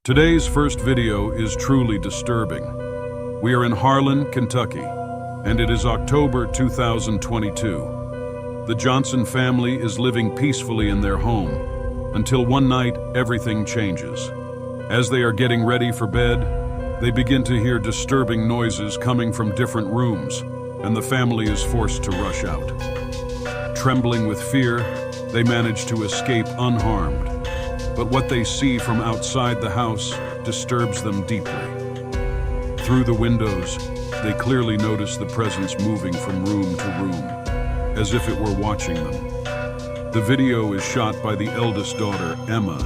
Today's first video is truly disturbing. We are in Harlan, Kentucky, and it is October 2022. The Johnson family is living peacefully in their home until one night everything changes. As they are getting ready for bed, they begin to hear disturbing noises coming from different rooms, and the family is forced to rush out. Trembling with fear, they manage to escape unharmed. But what they see from outside the house disturbs them deeply. Through the windows, they clearly notice the presence moving from room to room, as if it were watching them. The video is shot by the eldest daughter, Emma,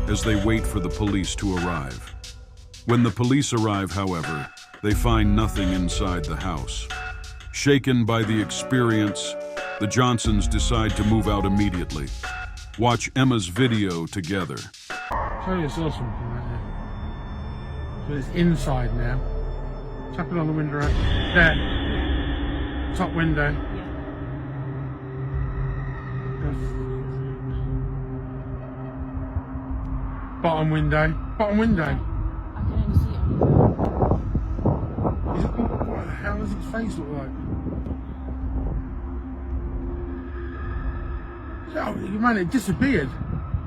as they wait for the police to arrive. When the police arrive, however, they find nothing inside the house. Shaken by the experience, the Johnsons decide to move out immediately. Watch Emma's video together. Show you saw something right here. So it's inside now. Tap it on the window right there. Top window. Bottom window. Bottom window. I can only see it. What the hell does its face look like? Oh man, it disappeared.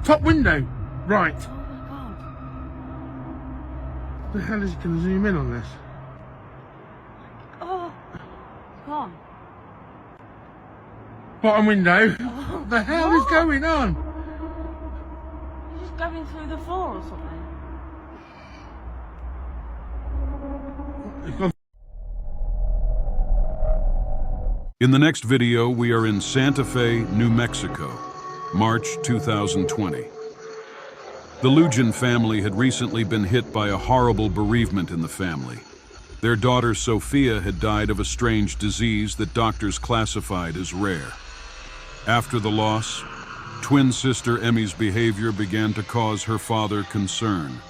Top window. Right. Oh my god. The hell is it going to zoom in on this? Oh, it's gone. Bottom window. Oh, What the hell is going on? It's just going through the floor or something. It's gone. In the next video, we are in Santa Fe, New Mexico, March 2020. The Lujan family had recently been hit by a horrible bereavement in the family. Their daughter Sophia had died of a strange disease that doctors classified as rare. After the loss, twin sister Emmy's behavior began to cause her father concern.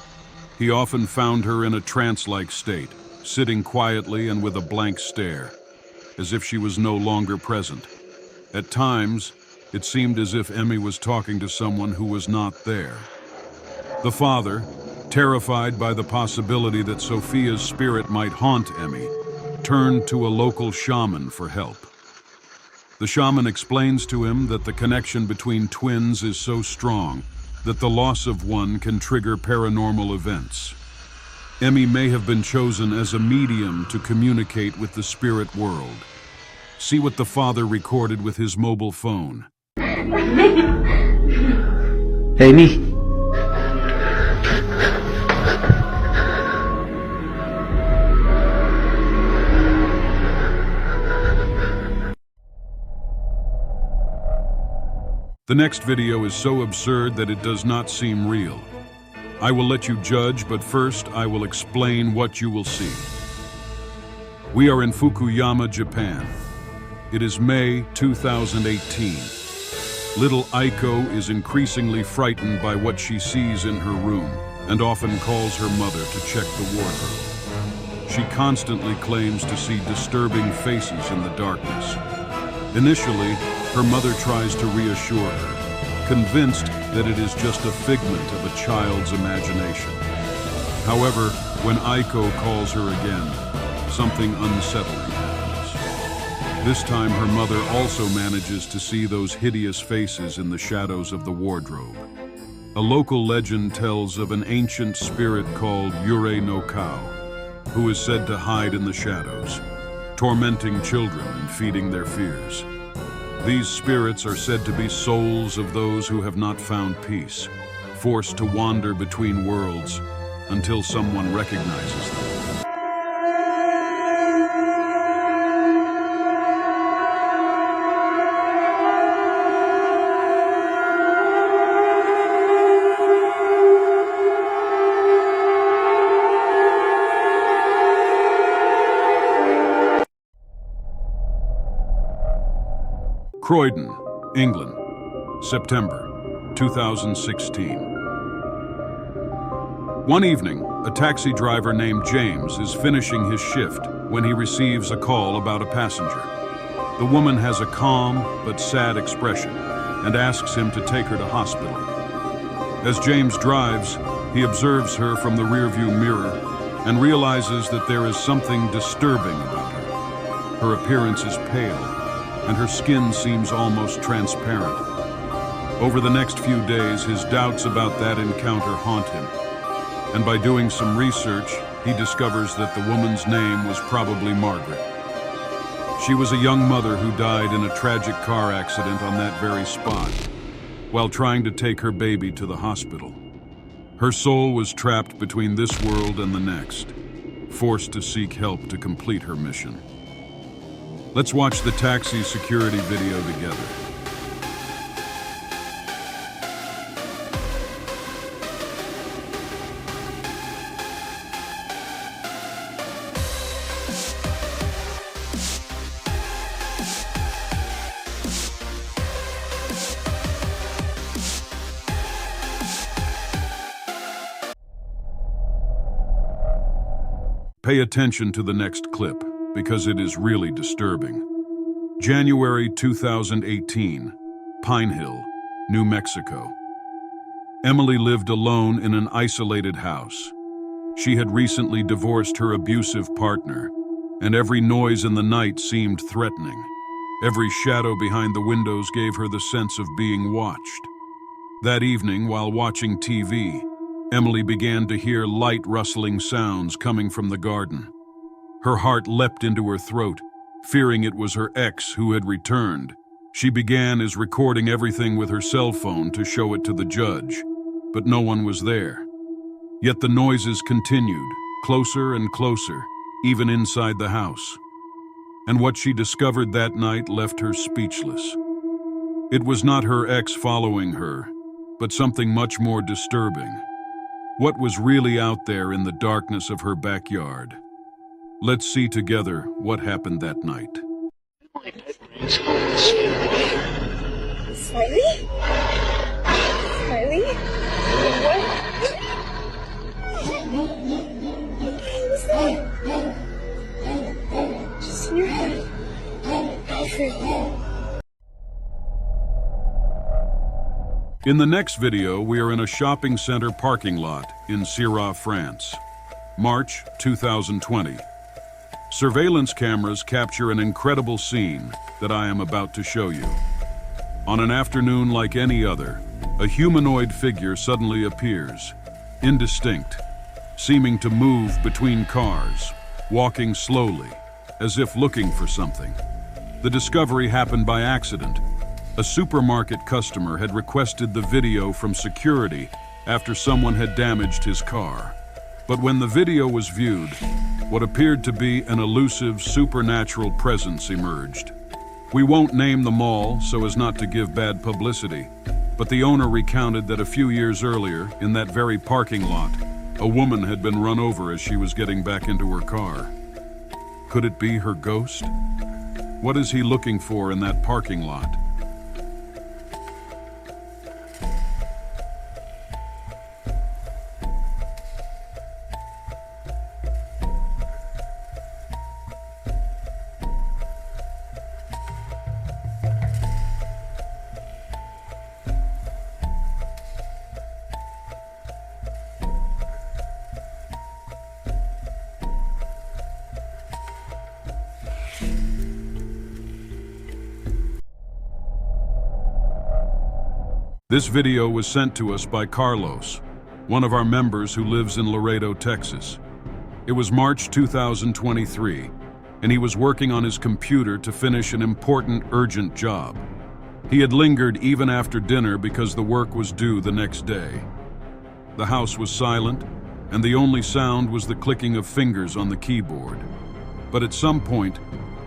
He often found her in a trance-like state, sitting quietly and with a blank stare, as if she was no longer present. At times, it seemed as if Emmy was talking to someone who was not there. The father, terrified by the possibility that Sophia's spirit might haunt Emmy, turned to a local shaman for help. The shaman explains to him that the connection between twins is so strong that the loss of one can trigger paranormal events. Emmy may have been chosen as a medium to communicate with the spirit world. See what the father recorded with his mobile phone. Hey, me. The next video is so absurd that it does not seem real. I will let you judge, but first I will explain what you will see. We are in Fukuyama, Japan. It is May 2018. Little Aiko is increasingly frightened by what she sees in her room and often calls her mother to check the wardrobe. She constantly claims to see disturbing faces in the darkness. Initially, her mother tries to reassure her, convinced that it is just a figment of a child's imagination. However, when Aiko calls her again, something unsettling happens. This time her mother also manages to see those hideous faces in the shadows of the wardrobe. A local legend tells of an ancient spirit called Yurei no Kao, who is said to hide in the shadows, tormenting children and feeding their fears. These spirits are said to be souls of those who have not found peace, forced to wander between worlds until someone recognizes them. Croydon, England, September 2016. One evening, a taxi driver named James is finishing his shift when he receives a call about a passenger. The woman has a calm but sad expression and asks him to take her to hospital. As James drives, He observes her from the rearview mirror and realizes that there is something disturbing about her. Her appearance is pale, and her skin seems almost transparent. Over the next few days, his doubts about that encounter haunt him. And by doing some research, he discovers that the woman's name was probably Margaret. She was a young mother who died in a tragic car accident on that very spot, while trying to take her baby to the hospital. Her soul was trapped between this world and the next, forced to seek help to complete her mission. Let's watch the taxi security video together. Pay attention to the next clip, because it is really disturbing. January 2018, Pine Hill, New Mexico. Emily lived alone in an isolated house. She had recently divorced her abusive partner, and every noise in the night seemed threatening. Every shadow behind the windows gave her the sense of being watched. That evening, while watching TV, Emily began to hear light rustling sounds coming from the garden. Her heart leapt into her throat, fearing it was her ex who had returned. She began recording everything with her cell phone to show it to the judge, but no one was there. Yet the noises continued, closer and closer, even inside the house. And what she discovered that night left her speechless. It was not her ex following her, but something much more disturbing. What was really out there in the darkness of her backyard? Let's see together what happened that night. Smiley? Smiley? What? What the hell is that? Just in your head. Alfred. In the next video, we are in a shopping center parking lot in Syrah, France. March 2020. Surveillance cameras capture an incredible scene that I am about to show you. On an afternoon like any other, a humanoid figure suddenly appears, indistinct, seeming to move between cars, walking slowly, as if looking for something. The discovery happened by accident. A supermarket customer had requested the video from security after someone had damaged his car. But when the video was viewed, what appeared to be an elusive supernatural presence emerged. We won't name the mall so as not to give bad publicity, but the owner recounted that a few years earlier, in that very parking lot, a woman had been run over as she was getting back into her car. Could it be her ghost? What is he looking for in that parking lot? This video was sent to us by Carlos, one of our members who lives in Laredo, Texas. It was March 2023, and he was working on his computer to finish an important, urgent job. He had lingered even after dinner because the work was due the next day. The house was silent, and the only sound was the clicking of fingers on the keyboard. But at some point,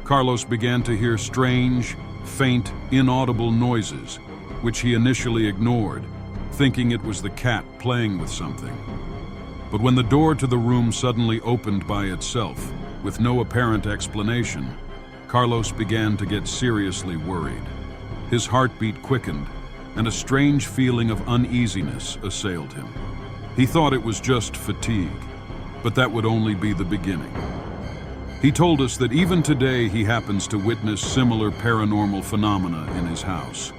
Carlos began to hear strange, faint, inaudible noises, which he initially ignored, thinking it was the cat playing with something. But when the door to the room suddenly opened by itself, with no apparent explanation, Carlos began to get seriously worried. His heartbeat quickened, and a strange feeling of uneasiness assailed him. He thought it was just fatigue, but that would only be the beginning. He told us that even today he happens to witness similar paranormal phenomena in his house,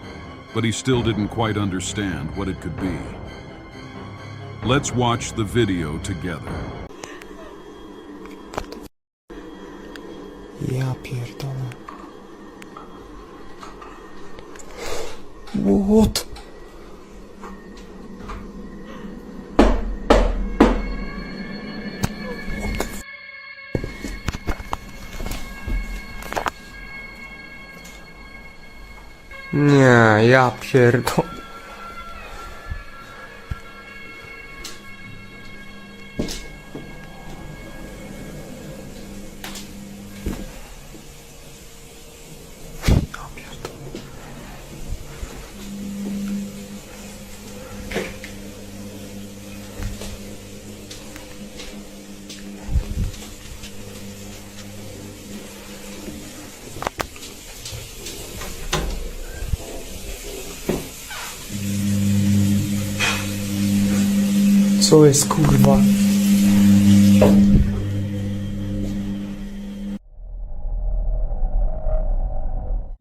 but he still didn't quite understand what it could be. Let's watch the video together. Ja pierdolę. What? Nie, ja pierdolę. Co jest kurwa?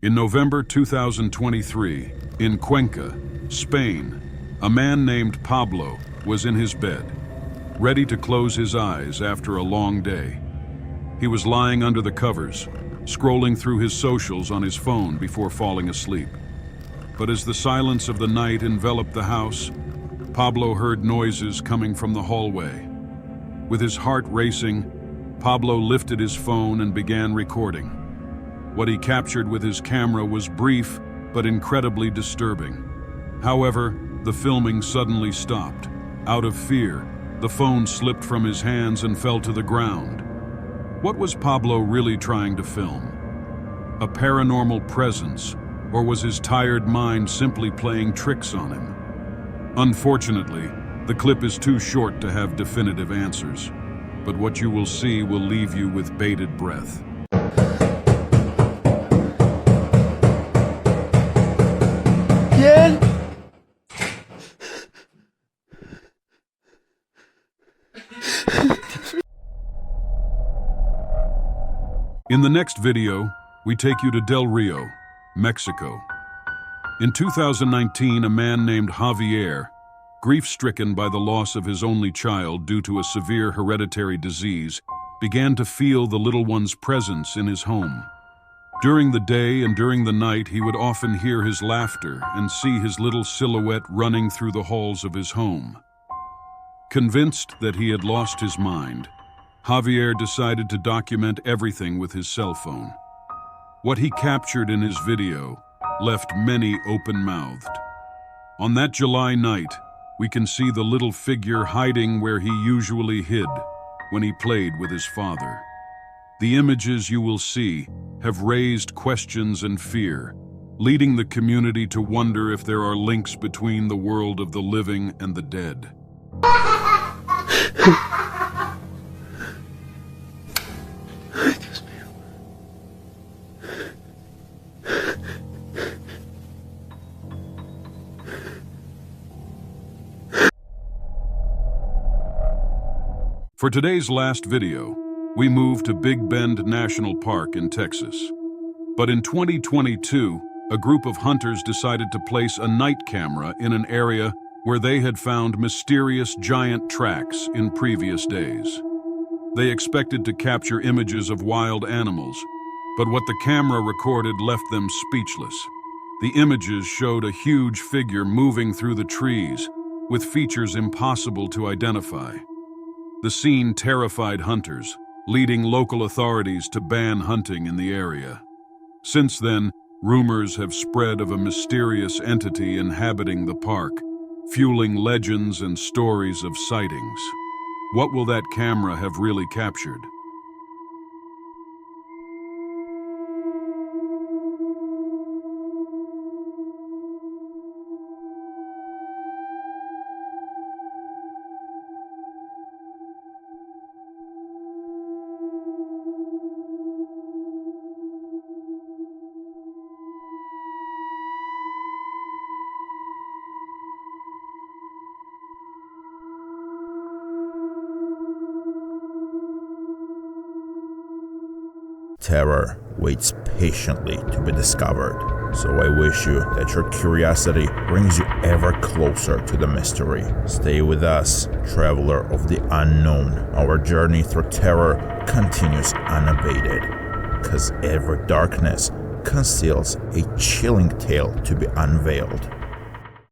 In November 2023, in Cuenca, Spain, a man named Pablo was in his bed, ready to close his eyes after a long day. He was lying under the covers, scrolling through his socials on his phone before falling asleep. But as the silence of the night enveloped the house, Pablo heard noises coming from the hallway. With his heart racing, Pablo lifted his phone and began recording. What he captured with his camera was brief but incredibly disturbing. However, the filming suddenly stopped. Out of fear, the phone slipped from his hands and fell to the ground. What was Pablo really trying to film? A paranormal presence, or was his tired mind simply playing tricks on him? Unfortunately, the clip is too short to have definitive answers, but what you will see will leave you with bated breath. Gel. In the next video, we take you to Del Rio, Mexico. In 2019, a man named Javier, grief-stricken by the loss of his only child due to a severe hereditary disease, began to feel the little one's presence in his home. During the day and during the night, he would often hear his laughter and see his little silhouette running through the halls of his home. Convinced that he had lost his mind, Javier decided to document everything with his cell phone. What he captured in his video left many open-mouthed. On that July night, we can see the little figure hiding where he usually hid when he played with his father. The images you will see have raised questions and fear, leading the community to wonder if there are links between the world of the living and the dead. For today's last video, we move to Big Bend National Park in Texas. But in 2022, a group of hunters decided to place a night camera in an area where they had found mysterious giant tracks in previous days. They expected to capture images of wild animals, but what the camera recorded left them speechless. The images showed a huge figure moving through the trees, with features impossible to identify. The scene terrified hunters, leading local authorities to ban hunting in the area. Since then, rumors have spread of a mysterious entity inhabiting the park, fueling legends and stories of sightings. What will that camera have really captured? Terror waits patiently to be discovered. So I wish you that your curiosity brings you ever closer to the mystery. Stay with us, traveler of the unknown. Our journey through terror continues unabated, because every darkness conceals a chilling tale to be unveiled.